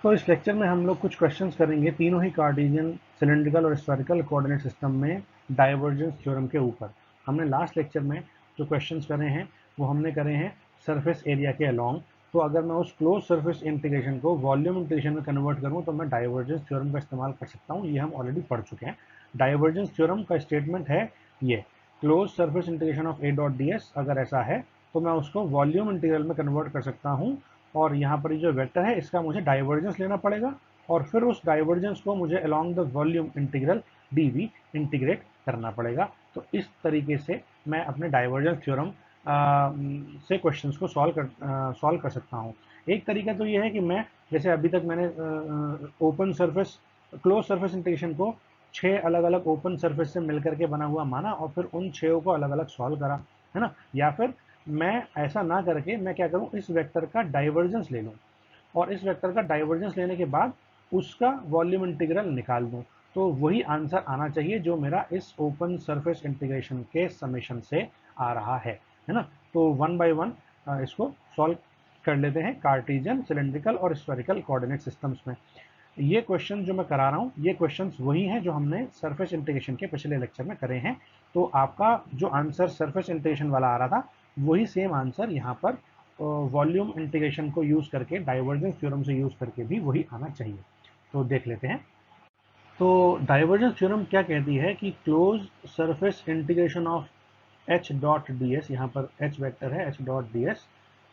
तो इस लेक्चर में हम लोग कुछ क्वेश्चंस करेंगे तीनों ही कार्टेशियन, सिलेंड्रिकल और स्फेरिकल कोऑर्डिनेट सिस्टम में डाइवर्जेंस थ्योरम के ऊपर। हमने लास्ट लेक्चर में जो क्वेश्चंस करे हैं वो हमने करे हैं सरफेस एरिया के अलोंग। तो अगर मैं उस क्लोज सरफेस इंटीग्रेशन को वॉल्यूम इंटीग्रेशन में कन्वर्ट करूँ तो मैं डाइवर्जेंस थ्योरम का इस्तेमाल कर सकता हूँ। ये हम ऑलरेडी पढ़ चुके हैं। डाइवर्जेंस थ्योरम का स्टेटमेंट है ये, close surface integration of A dot d S अगर ऐसा है तो मैं उसको वॉल्यूम इंटीग्रल में कन्वर्ट कर सकता हूँ। और यहाँ पर जो वेक्टर है इसका मुझे डाइवर्जेंस लेना पड़ेगा और फिर उस डाइवर्जेंस को मुझे along the volume integral d V integrate करना पड़ेगा। तो इस तरीके से मैं अपने डाइवर्जेंस थ्योरम से क्वेश्चंस को सॉल्व कर सकता हूँ। एक तरीका तो ये है कि मैं, जैसे अभी तक मैंने open surface close surface integration को 6 अलग अलग ओपन सरफेस से मिलकर के बना हुआ माना और फिर उन 6 को अलग अलग सॉल्व करा, है ना। या फिर मैं ऐसा ना करके मैं क्या करूं, इस वेक्टर का डाइवर्जेंस ले लूं और इस वेक्टर का डाइवर्जेंस लेने के बाद उसका वॉल्यूम इंटीग्रल निकाल दूं। तो वही आंसर आना चाहिए जो मेरा इस ओपन सरफेस इंटीग्रेशन के समेशन से आ रहा है ना। तो वन बाय वन इसको सॉल्व कर लेते हैं कार्टेशियन, सिलेंड्रिकल और स्फेरिकल कोऑर्डिनेट सिस्टम्स में। ये क्वेश्चन जो मैं करा रहा हूँ ये क्वेश्चंस वही हैं जो हमने सरफेस इंटीग्रेशन के पिछले लेक्चर में करे हैं। तो आपका जो आंसर सरफेस इंटीग्रेशन वाला आ रहा था वही सेम आंसर यहाँ पर वॉल्यूम इंटीग्रेशन को यूज करके, डाइवर्जेंस थ्योरम से यूज करके भी वही आना चाहिए। तो देख लेते हैं। तो डाइवर्जेंस थ्योरम क्या कहती है कि close surface integration of H dot d S, यहाँ पर एच वेक्टर है एच डॉट डी एस,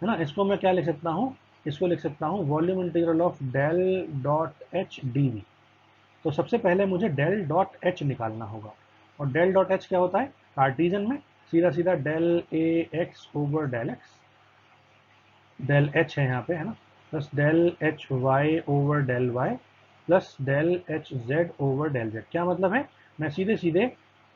है ना। इसको मैं क्या लिख सकता हूँ, इसको लिख सकता हूँ volume integral of del dot H d V. तो सबसे पहले मुझे डेल डॉट एच निकालना होगा और डेल डॉट एच क्या होता है कार्टेशियन में, सीधा सीधा del A x over del x, del H है यहाँ पे, है ना, plus del H y over del y plus del H z over del z. क्या मतलब है, मैं सीधे सीधे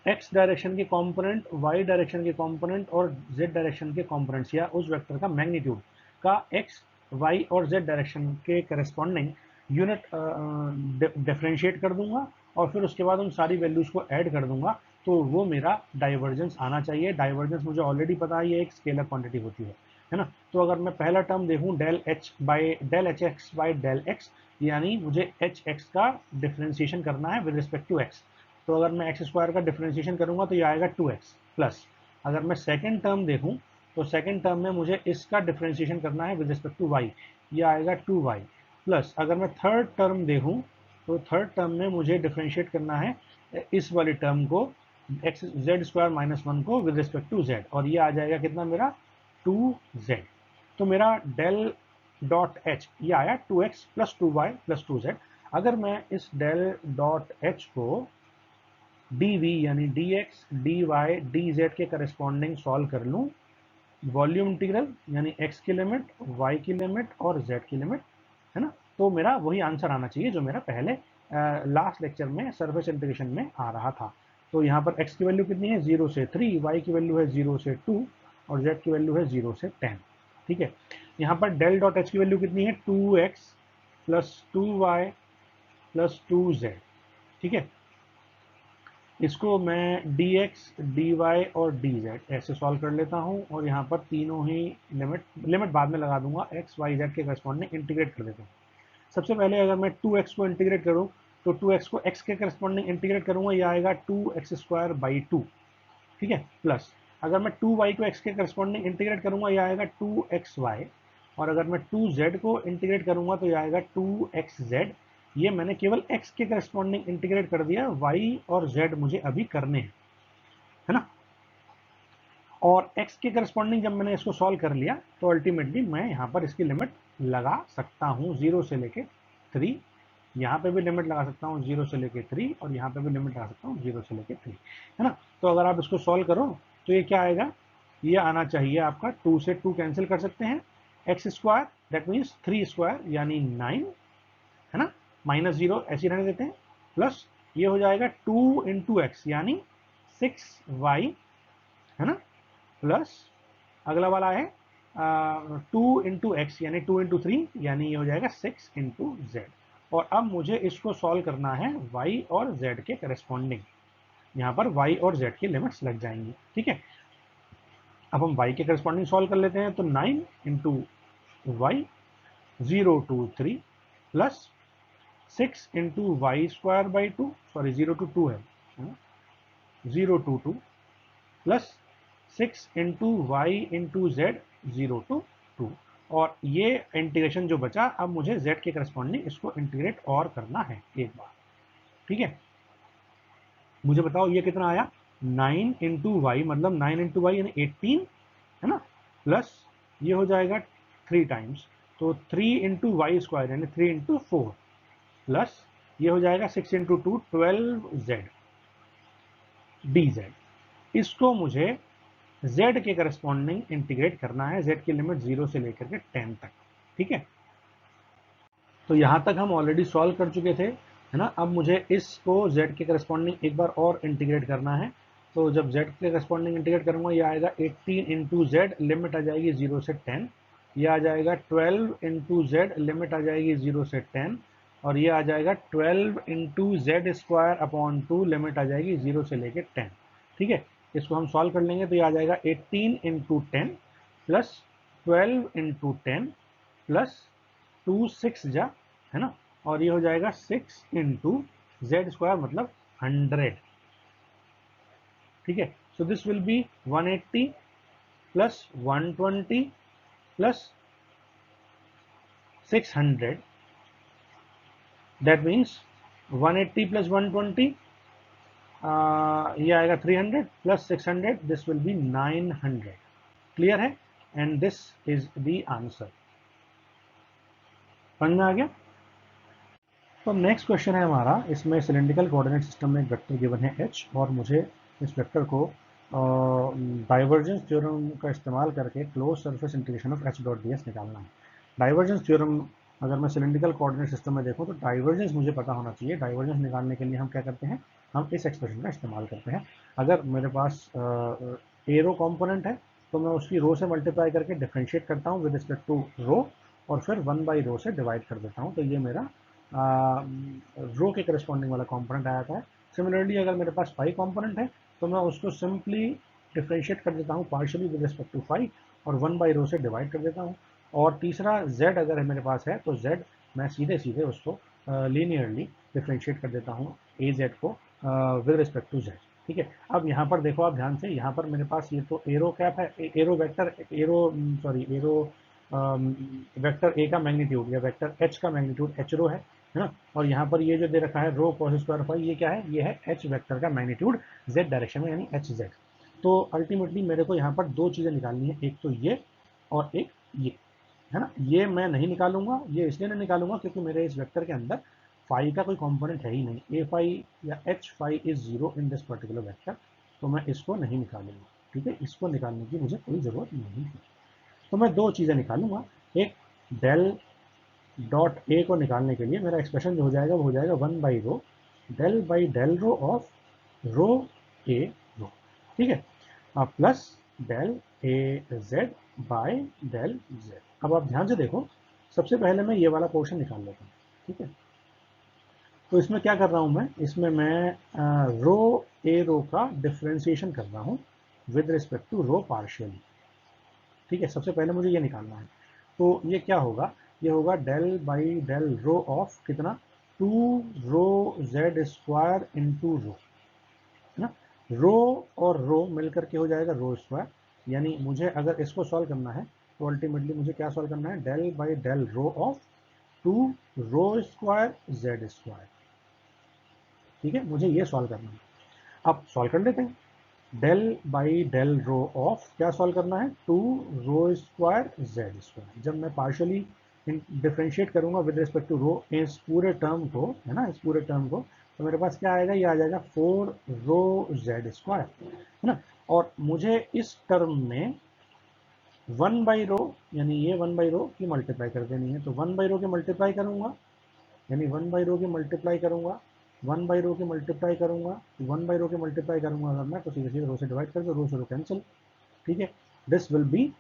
एक्स डायरेक्शन के कंपोनेंट, वाई डायरेक्शन के कंपोनेंट और जेड डायरेक्शन के कंपोनेंट्स या उस वेक्टर का मैग्नीट्यूड का एक्स वाई और जेड डायरेक्शन के करस्पॉन्डिंग यूनिट डिफरेंशिएट कर दूंगा और फिर उसके बाद उन सारी वैल्यूज को ऐड कर दूंगा। तो वो मेरा डाइवर्जेंस आना चाहिए। डाइवर्जेंस मुझे ऑलरेडी पता है ये एक स्केलर क्वांटिटी होती है ना। तो अगर मैं पहला टर्म देखूं del H X by del X, यानी मुझे एच एक्स का डिफ्रेंसिएशन करना है विद रिस्पेक्ट टू एक्स। तो अगर मैं एक्स स्क्वायर का डिफ्रेंसिएशन करूंगा तो ये आएगा 2x प्लस, अगर मैं सेकेंड टर्म देखूं तो सेकेंड टर्म में मुझे इसका डिफ्रेंसिएशन करना है विद रिस्पेक्ट टू वाई, ये आएगा 2y प्लस। अगर मैं थर्ड टर्म देखूं तो थर्ड टर्म में मुझे डिफ्रेंशिएट करना है इस वाली टर्म को, x Z square minus one को विद रिस्पेक्ट टू जेड, और ये आ जाएगा कितना मेरा 2z। तो मेरा डेल डॉट एच ये आया 2x plus 2y plus 2z। अगर मैं इस डेल डॉट एच को dv यानी dx dy dz के करस्पॉन्डिंग सॉल्व कर लूं, वॉल्यूम इंटीग्रल यानी x की लिमिट, y की लिमिट और z की लिमिट, है ना, तो मेरा वही आंसर आना चाहिए जो मेरा पहले लास्ट लेक्चर में सरफेस इंटीग्रेशन में आ रहा था। तो यहाँ पर x की वैल्यू कितनी है 0 से 3, y की वैल्यू है 0 से 2 और z की वैल्यू है 0 से 10। ठीक है, यहाँ पर डेल डॉट एच की वैल्यू कितनी है 2x plus 2y plus 2z। ठीक है, इसको मैं dx dy और dz ऐसे सॉल्व कर लेता हूँ और यहाँ पर तीनों ही लिमिट बाद में लगा दूंगा, x y z के करस्पॉन्डिंग इंटीग्रेट कर देता हूँ। सबसे पहले अगर मैं 2x को इंटीग्रेट करूँ तो 2x को x के करस्पॉन्डिंग इंटीग्रेट करूंगा, ये आएगा 2x स्क्वायर बाई 2। ठीक है, प्लस अगर मैं 2y को x के करस्पॉन्डिंग इंटीग्रेट करूंगा ये आएगा 2xy, और अगर मैं 2z को इंटीग्रेट करूंगा तो ये आएगा 2xz। ये मैंने केवल x के करस्पॉन्डिंग इंटीग्रेट कर दिया, y और z मुझे अभी करने हैं, है ना। और x के करस्पॉन्डिंग जब मैंने इसको सॉल्व कर लिया तो अल्टीमेटली मैं यहाँ पर इसकी लिमिट लगा सकता हूँ 0 से लेके 3, यहाँ पे भी लिमिट लगा सकता हूँ 0 से लेके 3 और यहाँ पे भी लिमिट लगा सकता हूँ 0 से लेके 3, है ना। तो अगर आप इसको सॉल्व करो तो ये क्या आएगा, ये आना चाहिए आपका 2 से 2 कैंसिल कर सकते हैं, x square that means 3 square यानी 9, है ना, माइनस 0 ऐसे रहने देते हैं, प्लस ये हो जाएगा 2 इंटू एक्स यानी 6y, है ना, प्लस अगला वाला है 2 इंटू एक्स यानी 2 इंटू 3 यानी ये हो जाएगा 6 इंटू जेड। और अब मुझे इसको सॉल्व करना है y और z के करस्पॉन्डिंग, यहाँ पर y और z की लिमिट्स लग जाएंगी। ठीक है, अब हम y के करस्पॉन्डिंग सॉल्व कर लेते हैं तो 9 into Y 0 to 3 plus 6 into Y square by 2, sorry 0 to 2 है, 0 to 2 plus 6 into Y into Z 0 to 2। और ये इंटीग्रेशन जो बचा, अब मुझे z के करस्पॉन्डिंग इसको इंटीग्रेट और करना है एक बार। ठीक है, मुझे बताओ ये कितना आया, 9 इंटू वाई, मतलब 9 इंटू वाई यानी 18 है ना, प्लस ये हो जाएगा 3 टाइम्स, तो 3 इंटू वाई स्क्वायर यानी 3 इंटू 4, प्लस ये हो जाएगा 6 इंटू 2 12 जेड डी जेड। इसको मुझे z के करस्पॉन्डिंग इंटीग्रेट करना है, z की लिमिट 0 से लेकर के 10 तक। ठीक है, तो यहां तक हम ऑलरेडी सॉल्व कर चुके थे, है ना। अब मुझे इसको z के करस्पॉन्डिंग एक बार और इंटीग्रेट करना है। तो जब z के करस्पॉन्डिंग इंटीग्रेट करूंगा, ये आएगा 18 इंटू जेड, लिमिट आ जाएगी 0 से 10। ये आ जाएगा 12 इंटू जेड, लिमिट आ जाएगी 0 से 10। और ये आ जाएगा 12 into z square upon 2, limit आ जाएगी 0 से लेके 10। ठीक है, इसको हम सॉल्व कर लेंगे तो ये आ जाएगा 18 इंटू 10 प्लस 12 इंटू 10 प्लस 2 6 जा, है ना, और ये हो जाएगा 6 इंटू जेड स्क्वायर मतलब 100। ठीक है, so this will be 180 plus 120 plus 600, that means 180 plus 120, ये आएगा 300 plus 600, this will be 900। Clear है, and this is the answer. समझ में आ गया। तो नेक्स्ट क्वेश्चन है हमारा, इसमें सिलेंड्रिकल कोऑर्डिनेट सिस्टम में एक वेक्टर गिवन है h, और मुझे इस वेक्टर को डाइवर्जेंस थ्योरम का इस्तेमाल करके close surface integration of h dot ds निकालना है। डाइवर्जेंस थ्योरम अगर मैं सिलेंड्रिकल कोऑर्डिनेट सिस्टम में देखूं तो डाइवर्जेंस मुझे पता होना चाहिए। डाइवर्जेंस निकालने के लिए हम क्या करते हैं, हम इस एक्सप्रेशन का इस्तेमाल करते हैं। अगर मेरे पास एरो कॉम्पोनेंट है तो मैं उसकी रो से मल्टीप्लाई करके डिफ्रेंशिएट करता हूँ विद रिस्पेक्ट टू रो, और फिर 1 बाई रो से डिवाइड कर देता हूँ, तो ये मेरा रो के करस्पॉन्डिंग वाला कंपोनेंट आ जाता है। सिमिलरली अगर मेरे पास फाई कंपोनेंट है तो मैं उसको सिंपली डिफ्रेंशिएट कर देता हूँ partially with respect to phi, और 1 बाई रो से डिवाइड कर देता हूँ। और तीसरा z अगर मेरे पास है तो z मैं सीधे सीधे उसको लीनियरली डिफ्रेंशिएट कर देता हूँ ए जेड को विद रिस्पेक्ट टू z। ठीक है, अब यहाँ पर देखो आप ध्यान से, यहाँ पर मेरे पास ये तो एरो कैप है, arrow vector, arrow sorry arrow vector A का मैग्नीट्यूड या वेक्टर एच का मैग्नीट्यूड एच रो है ना। और यहाँ पर ये जो दे रखा है रो कॉस स्क्वायर फाई, ये क्या है, ये है एच वेक्टर का मैग्नीट्यूड जेड डायरेक्शन में, यानी एच जेड। तो अल्टीमेटली मेरे को यहाँ पर दो चीज़ें निकालनी है, एक तो ये और एक ये, है ना। ये मैं नहीं निकालूंगा, ये इसलिए नहीं निकालूंगा क्योंकि मेरे इस वेक्टर के अंदर फाई का कोई कंपोनेंट है ही नहीं, ए फाई या H phi is zero in this particular vector, तो मैं इसको नहीं निकालूंगा। ठीक है, इसको निकालने की मुझे कोई ज़रूरत नहीं है। तो मैं दो चीज़ें निकालूंगा, एक डेल डॉट ए को निकालने के लिए मेरा एक्सप्रेशन जो हो जाएगा वो हो जाएगा 1 by del rho of rho A rho. ठीक है, plus del A Z by del Z. अब आप ध्यान से देखो, सबसे पहले मैं ये वाला पोर्शन निकाल लेता हूँ। ठीक है, तो इसमें क्या कर रहा हूँ मैं, इसमें मैं रो ए रो का डिफ्रेंसिएशन कर रहा हूँ with respect to rho partially. ठीक है, सबसे पहले मुझे ये निकालना है, तो ये क्या होगा, ये होगा del by del rho of कितना, 2 rho Z square into rho, है ना। रो और रो मिलकर के हो जाएगा रो स्क्वायर, यानी मुझे अगर इसको सॉल्व करना है तो अल्टीमेटली मुझे क्या सॉल्व करना है, del by del rho of 2 rho square Z square. ठीक है, मुझे ये सॉल्व करना है। अब सॉल्व कर लेते हैं, del by del rho of क्या सॉल्व करना है, 2 रो स्क्वायर जेड स्क्वायर। जब मैं पार्शियली डिफ्रेंशिएट करूंगा विद रिस्पेक्ट टू रो इस पूरे टर्म को, है ना, इस पूरे टर्म को, तो मेरे पास क्या आएगा, ये आ जाएगा 4 रो जेड स्क्वायर, है ना। और मुझे इस टर्म में 1 बाई रो, यानी ये 1 बाई रो की मल्टीप्लाई कर देनी है, तो 1 बाई रो की मल्टीप्लाई करूंगा, यानी 1 बाई रो की मल्टीप्लाई करूंगा, 1 बाई रो की मल्टीप्लाई करूंगा, 1 बाई रो की मल्टीप्लाई करूंगा अगर मैं, तो सीधे सीधे रो से डिवाइड कर दो, रो से रो कैंसिल। ठीक है, this will B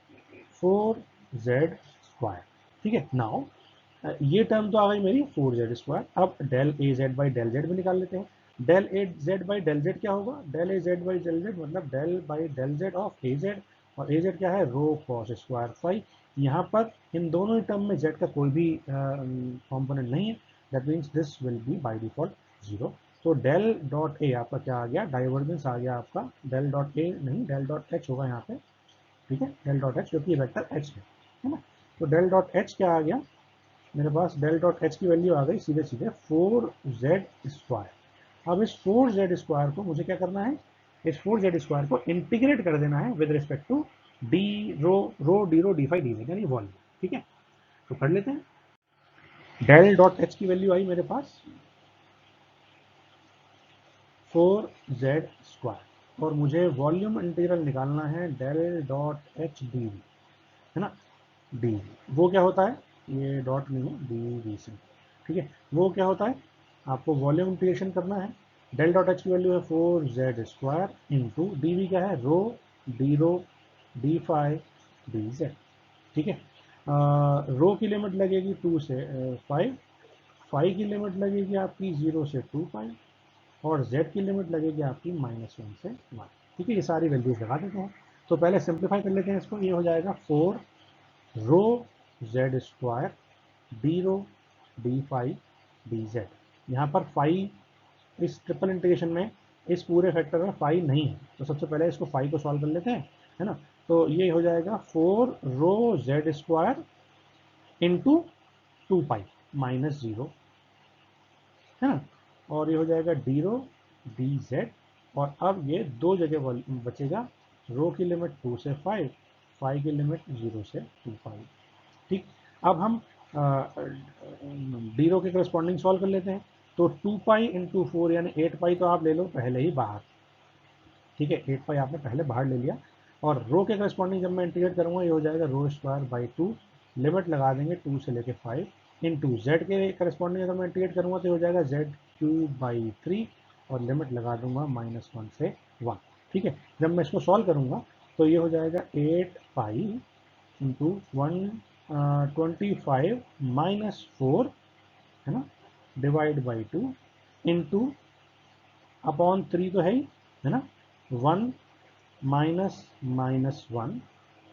4 z square. ठीक है, नाउ ये टर्म तो आ गई मेरी 4 जेड स्क्वायर। अब del A z by del z भी निकाल लेते हैं। Del A z by del z क्या होगा, del A z by del z मतलब del by del z of A z, और ए जेड क्या है, रो कॉस स्क्वायर फाई, यहाँ पर इन दोनों टर्म में z का कोई भी कॉम्पोनेंट नहीं है, that means this will B by default 0। तो डेल डॉट ए आपका क्या आ गया, डाइवर्जेंस आ गया आपका, डेल डॉट ए नहीं डेल डॉट एच होगा यहाँ पे, ठीक है, डेल डॉट एच क्योंकि वेक्टर एच है ना। तो डेल डॉट एच क्या आ गया मेरे पास, डेल डॉट एच की वैल्यू आ गई सीधे सीधे 4z²। अब इस 4z² को मुझे क्या करना है, इस 4z² को इंटीग्रेट कर देना है with respect to d rho d rho d phi d Z यानी वॉल्यूम, ठीक है। तो कर लेते हैं, डेल डॉट एच की वैल्यू आई मेरे पास 4z² और मुझे वॉल्यूम इंटीग्रल निकालना है del dot H d V, है ना, डी वो क्या होता है, ये डॉट नहीं है डी वी से, ठीक है। वो क्या होता है, आपको वॉल्यूम इंटीग्रेशन करना है, डेल डॉट एच की वैल्यू है 4z² इंटू डी वी क्या है, रो डी फाई डी जेड, ठीक है। रो की लिमिट लगेगी 2 से 5, फाई की लिमिट लगेगी आपकी 0 से 2 पाई और z की लिमिट लगेगी आपकी -1 से 1, ठीक है। ये सारी वैल्यूज लगा देते हैं। तो पहले सिंप्लीफाई कर लेते हैं इसको, ये हो जाएगा 4 रो z² D rho d phi d Z. यहाँ पर फाई इस ट्रिपल इंटीग्रेशन में इस पूरे फैक्टर में फाई नहीं है, तो सबसे पहले इसको फाई को सॉल्व कर लेते हैं, है ना। तो ये हो जाएगा 4 रो z² इंटू 2 पाई -0, है ना, और ये हो जाएगा डी रो डी जेड। और अब ये दो जगह बचेगा, रो की लिमिट 2 से 5, फाई की लिमिट 0 से 2 पाई, ठीक। अब हम डी रो के करस्पॉन्डिंग सॉल्व कर लेते हैं। तो 2 पाई इंटू 4 यानी 8 पाई तो आप ले लो पहले ही बाहर, ठीक है, 8 पाई आपने पहले बाहर ले लिया। और रो के करस्पॉन्डिंग जब मैं इंटीग्रेट करूंगा ये हो जाएगा रो² / 2, लिमिट लगा देंगे 2 से लेके 5 इंटू जेड के करस्पॉन्डिंग अगर मैं इंटीग्रेट करूंगा तो हो जाएगा z³ / 3 और लिमिट लगा दूंगा -1 से 1, ठीक है। जब मैं इसको सॉल्व करूंगा तो ये हो जाएगा 8 पाई इंटू 125 -4, है ना, डिवाइड बाई 2 इंटू अपॉन 3 तो है ना, 1 -1,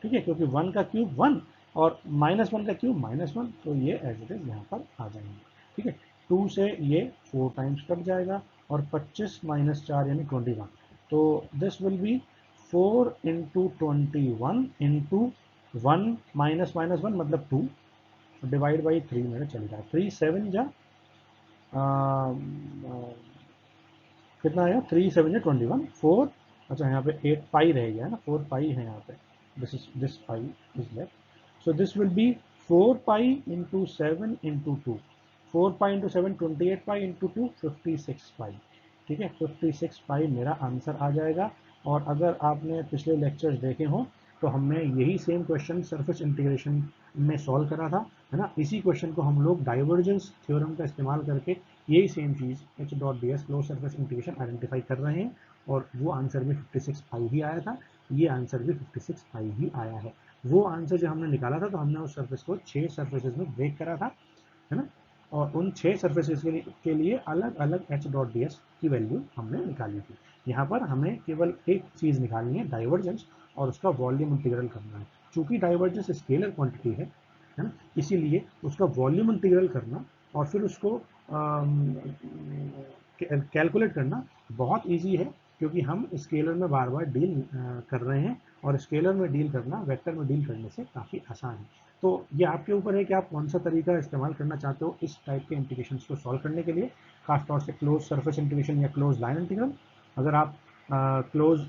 ठीक है, क्योंकि 1 का क्यूब 1 और -1 का क्यूब -1, तो ये एज इट इज यहाँ पर आ जाएंगे, ठीक है। 2 से ये 4 टाइम्स कट जाएगा और 25 - 4 यानी 21, तो this will B 4 into 21 into 1 -1 मतलब 2 डिवाइड बाई 3 मेरे चले जाए, 3 7 जा कितना आया, 3 7 जा 21, 4, अच्छा यहाँ पे 8 पाई रह गया है ना, 4 पाई है यहाँ पे, this pi is left, so this will B 4 pi into 7 into 2, 4 pi into 7 28 pi into 2 56 पाई, ठीक है, 56 पाई मेरा आंसर आ जाएगा। और अगर आपने पिछले लेक्चर्स देखे हों तो हमने यही सेम क्वेश्चन सरफेस इंटीग्रेशन में सॉल्व करा था, है ना। इसी क्वेश्चन को हम लोग डाइवर्जेंस थ्योरम का इस्तेमाल करके यही सेम चीज़ H.ds close surface integration identify कर रहे हैं और वो आंसर भी 56 पाई ही आया था, ये आंसर भी 56 पाई ही आया है। वो आंसर जो हमने निकाला था तो हमने उस सरफेस को 6 सरफेसेस में ब्रेक करा था, है ना, और उन 6 सरफेसेस के लिए अलग अलग H.ds की वैल्यू हमने निकाली थी। यहाँ पर हमें केवल एक चीज़ निकालनी है, डाइवर्जेंस, और उसका वॉल्यूम इंटीग्रल करना है। चूंकि डाइवर्जेंस स्केलर क्वांटिटी है ना, इसीलिए उसका वॉल्यूम इंटीग्रल करना और फिर उसको कैलकुलेट करना बहुत इजी है, क्योंकि हम स्केलर में बार बार डील कर रहे हैं और स्केलर में डील करना वेक्टर में डील करने से काफ़ी आसान है। तो ये आपके ऊपर है कि आप कौन सा तरीका इस्तेमाल करना चाहते हो इस टाइप के इंटीग्रेशन को सॉल्व करने के लिए, खासतौर से क्लोज सरफेस इंटीग्रेशन या क्लोज लाइन इंटीग्रल। अगर आप क्लोज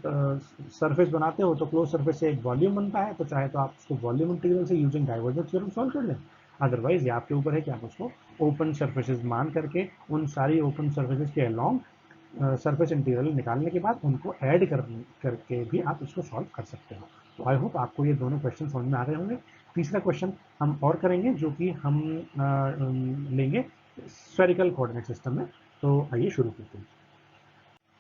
सरफेस बनाते हो तो क्लोज सरफेस से एक वॉल्यूम बनता है, तो चाहे तो आप उसको वॉल्यूम इंटीग्रल से यूजिंग डाइवर्जेंस थ्योरम सॉल्व कर लें, अदरवाइज ये आपके ऊपर है कि आप उसको ओपन सरफेसेस मान करके उन सारी ओपन सरफेसेस के अलॉन्ग सरफेस इंटीग्रल निकालने के बाद उनको ऐड करके भी आप इसको सॉल्व कर सकते हो। तो आई होप आपको ये दोनों क्वेश्चन समझ में आ रहे होंगे। तीसरा क्वेश्चन हम और करेंगे जो कि हम लेंगे स्फेरिकल कोऑर्डिनेट सिस्टम में। तो आइए शुरू करते हैं।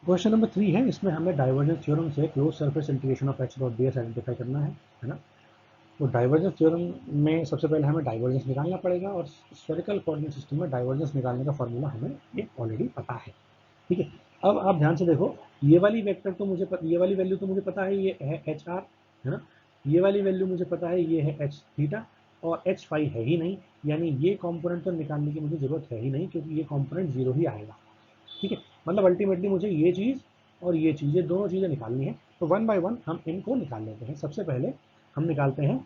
क्वेश्चन नंबर 3 है, इसमें हमें डाइवर्जेंस थ्योरम से close surface integration of H.ds identify करना है ना। तो डाइवर्जेंस थ्योरम में सबसे पहले हमें डाइवर्जेंस निकालना पड़ेगा और स्फेरिकल कोऑर्डिनेट सिस्टम में डाइवर्जेंस निकालने का फॉर्मूला हमें ये ऑलरेडी पता है, ठीक है। अब आप ध्यान से देखो, ये वाली वेक्टर तो मुझे ये वाली वैल्यू तो मुझे पता है, ये है HR, है ना। ये वाली वैल्यू मुझे पता है ये है एच थीटा और एच फाई है ही नहीं, यानी ये कंपोनेंट तो निकालने की मुझे ज़रूरत है ही नहीं क्योंकि ये कंपोनेंट जीरो ही आएगा। ठीक है, मतलब अल्टीमेटली मुझे ये चीज़ और ये चीज़, ये दोनों चीज़ें निकालनी है। तो वन बाय वन हम इनको निकाल लेते हैं। सबसे पहले हम निकालते हैं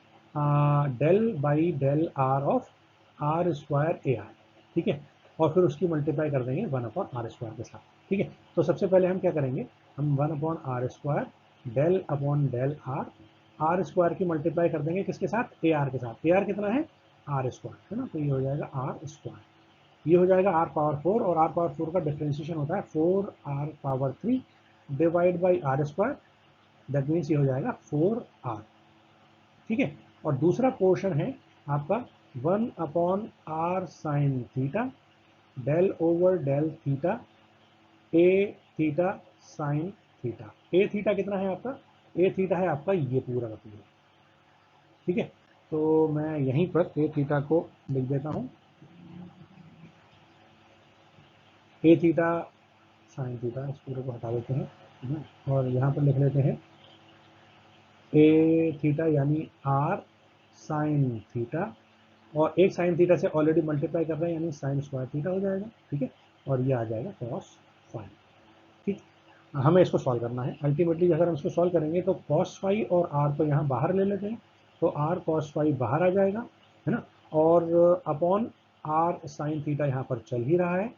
del by del R of R square A R. ठीक है, और फिर उसकी मल्टीप्लाई कर देंगे वन अपॉन आर स्क्वायर के साथ। ठीक है, तो सबसे पहले हम क्या करेंगे, हम one upon R square del upon del R square की मल्टीप्लाई कर देंगे किसके साथ, ए आर के साथ। ए आर कितना है, आर स्क्वायर है ना, तो ये हो जाएगा आर स्क्वायर, ये हो जाएगा आर पावर 4 और आर पावर 4 का डिफ्रेंशिएशन होता है 4 R power 3 divide by R square, that means ये हो जाएगा 4 आर। ठीक है, और दूसरा पोर्शन है आपका 1 upon R sine theta del over del theta A theta sine theta. A theta कितना है आपका, ए थीटा है आपका ये पूरा का पूरा। ठीक है, तो मैं यहीं पर ए थीटा को लिख देता हूँ, ए थीटा साइन थीटा, इस पूरे को हटा देते हैं और यहाँ पर लिख लेते हैं ए थीटा यानी आर साइन थीटा, और एक साइन थीटा से ऑलरेडी मल्टीप्लाई कर रहे हैं यानी साइन स्क्वायर थीटा हो जाएगा। ठीक है, और ये आ जाएगा कॉस फाइव। ठीक, हमें इसको सॉल्व करना है। अल्टीमेटली अगर हम इसको सॉल्व करेंगे तो कॉस फाइव और आर को यहाँ बाहर ले लेते हैं, तो आर कॉस फाइव बाहर आ जाएगा, है ना, और अपॉन आर साइन थीटा यहाँ पर चल ही रहा है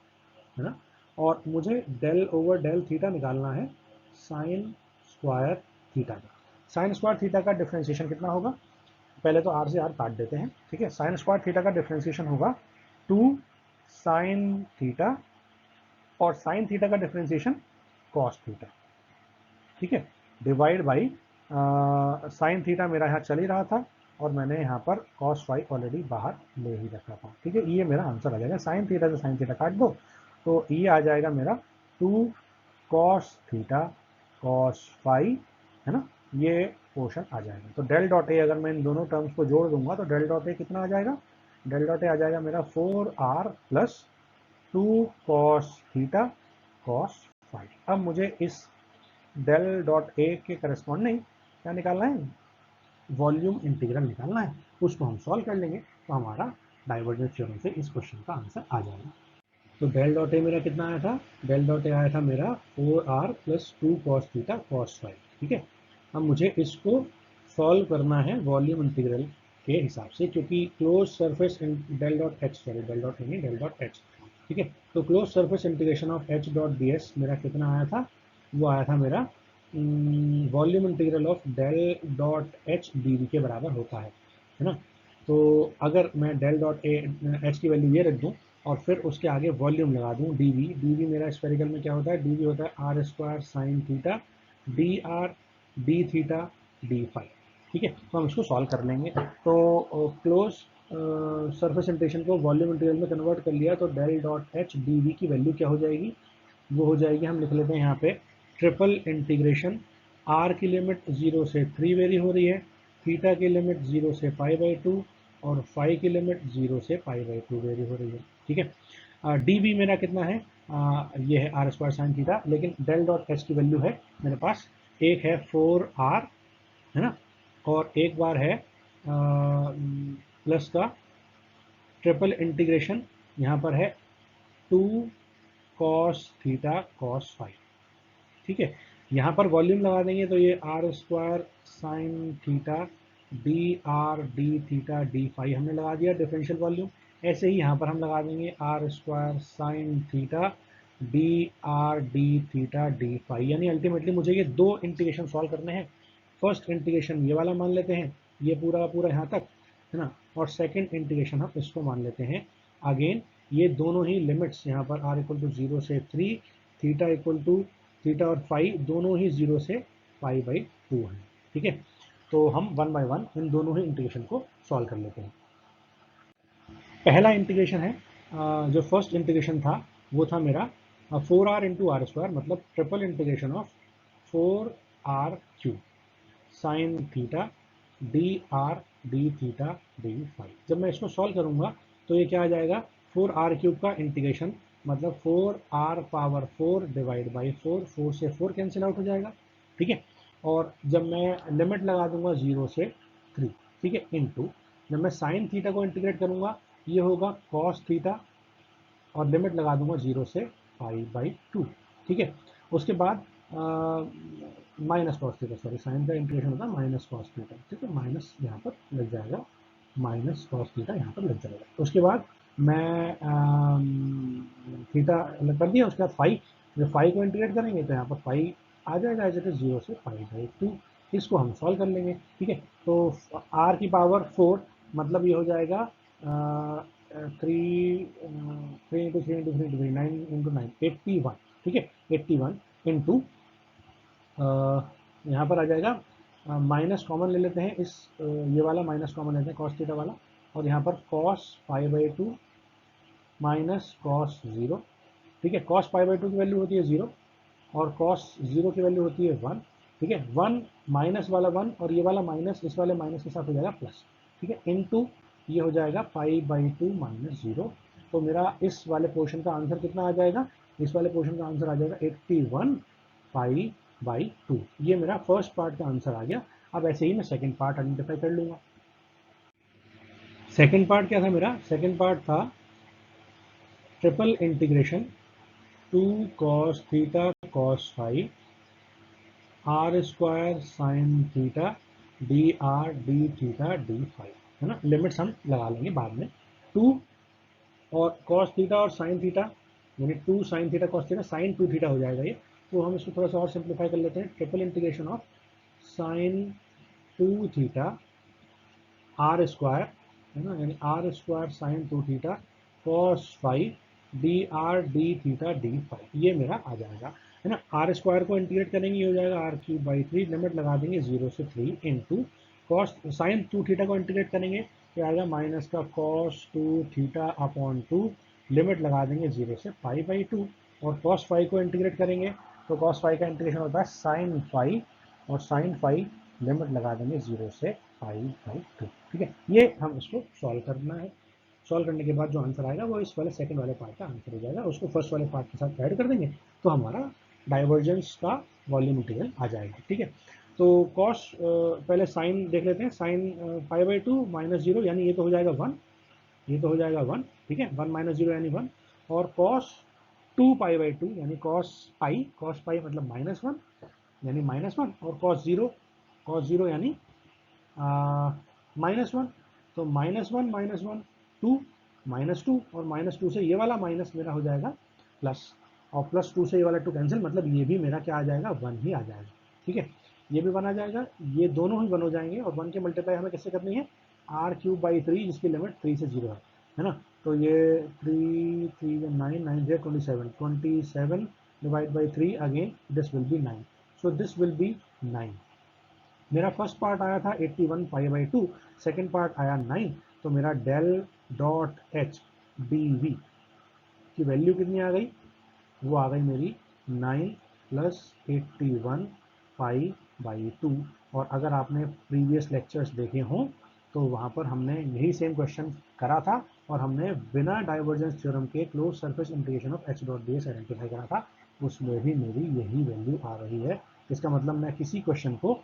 ना, और मुझे डेल ओवर डेल थीटा निकालना है साइन स्क्वायर थीटा का। साइन स्क्वायर थीटा का डिफरेंशिएशन कितना होगा, पहले तो आर से आर काट देते हैं। ठीक है, साइन स्क्वायर थीटा का डिफरेंशिएशन होगा 2 साइन थीटा और साइन थीटा का डिफरेंशिएशन कॉस थीटा। ठीक है, डिवाइड बाई साइन थीटा मेरा यहाँ चल ही रहा था और मैंने यहाँ पर कॉस फाइव ऑलरेडी बाहर ले ही रखा था। ठीक है, ये मेरा आंसर आ जाएगा, साइन थीटा से साइन थीटा काट दो तो ये आ जाएगा मेरा 2 कॉस थीटा कॉस फाइव, है ना, ये पोर्शन आ जाएगा। तो डेल डॉट ए अगर मैं इन दोनों टर्म्स को जोड़ दूंगा तो डेल डॉट ए कितना आ जाएगा, डेल डॉट ए आ जाएगा मेरा 4r plus 2 cos theta cos five. अब मुझे इस डेल डॉट ए के करस्पॉन्डिंग क्या निकालना है, वॉल्यूम इंटीग्रल निकालना है, उसको हम सॉल्व कर लेंगे तो हमारा डाइवर्जेंस थ्योरम से इस क्वेश्चन का आंसर आ जाएगा। तो डेल डॉट ए मेरा कितना आया था, डेल डॉट ए आया था मेरा 4r plus 2 cos theta cos five. ठीक है, अब मुझे इसको सॉल्व करना है वॉल्यूम इंटीग्रल के हिसाब से, क्योंकि close surface del dot H, sorry del dot नहीं डेल डॉट एच। ठीक है, तो close surface integration of H dot d S मेरा कितना आया था, वो आया था मेरा volume integral of del dot H d V के बराबर होता है ना। तो अगर मैं डेल डॉट ए एच की वैल्यू ये रख दूँ और फिर उसके आगे वॉल्यूम लगा दूँ डी वी मेरा स्फेरिकल में क्या होता है, डी वी होता है R square sine theta d R d theta d phi. ठीक है, तो हम इसको सॉल्व कर लेंगे। तो क्लोज सरफेस इंटीग्रेशन को वॉल्यूम इंटीग्रल में कन्वर्ट कर लिया तो del dot H d V की वैल्यू क्या हो जाएगी, वो हो जाएगी, हम लिख लेते हैं यहाँ पे ट्रिपल इंटीग्रेशन, आर की लिमिट 0 से 3 वेरी हो रही है, थीटा की लिमिट 0 से π/2 और फाई की लिमिट 0 से π/2 वेरी हो रही है। ठीक है, डी वी मेरा कितना है, ये है आर स्क्वायर साइन थीटा, लेकिन डेल डॉट एच की वैल्यू है मेरे पास, एक है 4r, है ना, और एक बार है प्लस का ट्रिपल इंटीग्रेशन, यहाँ पर है 2 कॉस थीटा कॉस फाइव। ठीक है, यहाँ पर वॉल्यूम लगा देंगे तो ये R square sine theta d theta d phi हमने लगा दिया डिफरेंशियल वॉल्यूम। ऐसे ही यहाँ पर हम लगा देंगे R square sine theta d theta d phi, यानी अल्टीमेटली मुझे ये दो इंटीग्रेशन सॉल्व करने हैं। फर्स्ट इंटीग्रेशन ये वाला मान लेते हैं, ये पूरा पूरा यहाँ तक, है ना, और सेकेंड इंटीग्रेशन हम इसको मान लेते हैं अगेन, ये दोनों ही लिमिट्स यहाँ पर आर इक्वल टू 0 से 3, थीटा इक्वल टू थीटा और फाइव दोनों ही 0 से π/2 हैं। ठीक है, तो हम वन बाय वन इन दोनों ही इंटीग्रेशन को सॉल्व कर लेते हैं। पहला इंटीग्रेशन है, जो फर्स्ट इंटीग्रेशन था वो था मेरा 4r इंटू आर स्क्वायर, मतलब triple integration of 4r³ sign theta d theta d five. जब मैं इसको सॉल्व करूंगा तो ये क्या आ जाएगा, 4r³ का इंटीग्रेशन, मतलब 4r पावर 4 डिवाइड बाई 4, 4 से 4 कैंसिल आउट हो जाएगा। ठीक है, और जब मैं लिमिट लगा दूंगा 0 से 3, ठीक है, इनटू जब मैं साइन थीटा को इंटीग्रेट करूंगा ये होगा कॉस थीटा और लिमिट लगा दूंगा 0 से π/2, ठीक है। उसके बाद minus cos theta, sorry sine का इंटीग्रेशन होता है माइनस कॉस थीटा, ठीक है, माइनस यहाँ पर लग जाएगा, माइनस कॉस थीटा यहाँ पर लग जाएगा। उसके बाद मैं थीटा अलग कर दिया, उसके बाद फाई, जब फाई को इंटीग्रेट करेंगे तो यहाँ पर फाई आ जाएगा एज इट इज 0 से π/2। इसको हम सॉल्व कर लेंगे, ठीक है। तो r की पावर 4 मतलब ये हो जाएगा 3 9 इंटू 9 81, ठीक है, 81 इंटू यहाँ पर आ जाएगा माइनस कॉमन ले लेते हैं, इस ये वाला माइनस कॉमन लेते हैं कॉस थीटा वाला, और यहाँ पर कॉस π/2 माइनस कॉस 0, ठीक है। कॉस π/2 की वैल्यू होती है 0 और कॉस 0 की वैल्यू होती है 1, ठीक है। 1 माइनस वाला 1 और ये वाला माइनस इस वाले माइनस के साथ हो जाएगा प्लस, ठीक है, इनटू ये हो जाएगा π/2 माइनस 0। तो मेरा इस वाले पोर्शन का आंसर कितना आ जाएगा, इस वाले पोर्शन का आंसर आ जाएगा 81 π/2। ये मेरा फर्स्ट पार्ट का आंसर आ गया। अब ऐसे ही मैं सेकंड पार्ट आइडेंटिफाई कर लूंगा। सेकंड पार्ट क्या था मेरा, सेकंड पार्ट था triple integration 2 cos theta cos phi r square sine theta d R d theta d phi, है ना। लिमिट्स हम लगा लेंगे बाद में। 2 और cos थीटा और साइन थीटा यानी 2 sine theta cos theta sine 2 theta हो जाएगा ये। तो हम इसको थोड़ा सा और सिंप्लीफाई कर लेते हैं, triple integration of sine 2 theta R square, है ना, यानी R square sine 2 theta cos phi d R d theta d phi, ये मेरा आ जाएगा, है ना। आर स्क्वायर को इंटीग्रेट करेंगे ये हो जाएगा r³ 3, लिमिट लगा देंगे 0 से 3 इंटू कॉस साइन 2 थीटा को इंटीग्रेट करेंगे क्या आएगा माइनस का cos 2 थीटा अपॉन 2, लिमिट लगा देंगे 0 से π/2। और cos फाइव को इंटीग्रेट करेंगे तो cos फाइव का इंटीग्रेशन होता है साइन फाइव और साइन फाइव लिमिट लगा देंगे 0 से π/2, ठीक है। ये हम इसको सॉल्व करना है। सॉल्व करने के बाद जो आंसर आएगा वो इस वाले सेकंड वाले पार्ट का आंसर हो जाएगा, उसको फर्स्ट वाले पार्ट के साथ ऐड कर देंगे तो हमारा डाइवर्जेंस का वॉल्यूम इंटीग्रल आ जाएगा, ठीक है। तो कॉस पहले साइन देख लेते हैं, साइन π/2 माइनस 0 यानी ये तो हो जाएगा 1, ये तो हो जाएगा 1, ठीक है, 1 माइनस 0 यानी 1, और कॉस 2π/2 यानी कॉस पाई मतलब -1 यानी -1, और कॉस 0 यानी -1, तो -1 2 -2 और -2 से ये वाला माइनस मेरा हो जाएगा प्लस, और +2 से ये वाला 2 कैंसिल, मतलब ये भी मेरा क्या आ जाएगा 1 ही आ जाएगा, ठीक है। ये भी 1 आ जाएगा, ये दोनों ही 1 हो जाएंगे, और 1 के मल्टीप्लाई हमें कैसे करनी है r³ जिसकी लिमिट 3 से 0 है ना। तो ये 3 3 9 9 27 27 divide by 3 again this will B 9, so this will B 9। मेरा फर्स्ट पार्ट आया था 81 π/2, सेकेंड पार्ट आया 9, तो मेरा del dot H d V की वैल्यू कितनी आ गई, वो आ गई मेरी 9 प्लस 81 π/2। और अगर आपने प्रीवियस लेक्चर्स देखे हों तो वहाँ पर हमने यही सेम क्वेश्चन करा था और हमने बिना डाइवर्जेंस थ्योरम के close surface integration of h dot d S identify करा था, उसमें भी मेरी यही वैल्यू आ रही है। इसका मतलब मैं किसी क्वेश्चन को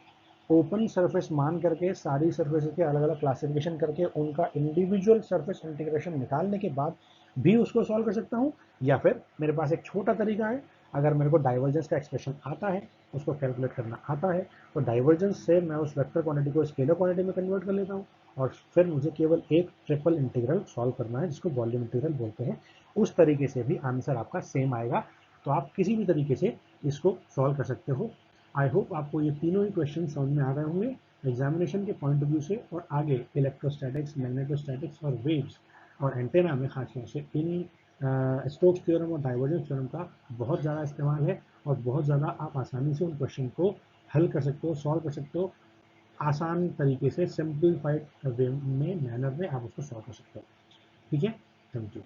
ओपन सरफेस मान करके सारी सरफेस के अलग अलग क्लासिफिकेशन करके उनका इंडिविजुअल सरफेस इंटीग्रेशन निकालने के बाद भी उसको सॉल्व कर सकता हूँ, या फिर मेरे पास एक छोटा तरीका है, अगर मेरे को डाइवर्जेंस का एक्सप्रेशन आता है, उसको कैलकुलेट करना आता है, तो डाइवर्जेंस से मैं उस वेक्टर क्वांटिटी को स्केलर क्वांटिटी में कन्वर्ट कर लेता हूँ, और फिर मुझे केवल एक ट्रिपल इंटीग्रल सॉल्व करना है जिसको वॉल्यूम इंटीग्रल बोलते हैं। उस तरीके से भी आंसर आपका सेम आएगा, तो आप किसी भी तरीके से इसको सॉल्व कर सकते हो। आई होप आपको ये तीनों ही क्वेश्चन समझ में आ गए होंगे एग्जामिनेशन के पॉइंट ऑफ व्यू से, और आगे इलेक्ट्रोस्टैटिक्स, मैग्नेटोस्टैटिक्स और वेव्स और एंटेना में खासतौर से इन स्टोक्स थ्योरम और डाइवर्जेंस थ्योरम का बहुत ज़्यादा इस्तेमाल है, और बहुत ज़्यादा आप आसानी से उन क्वेश्चन को हल कर सकते हो, सॉल्व कर सकते हो, आसान तरीके से सिंप्लीफाइड वे में, मैनर में आप उसको सॉल्व कर सकते हो, ठीक है। Thank you.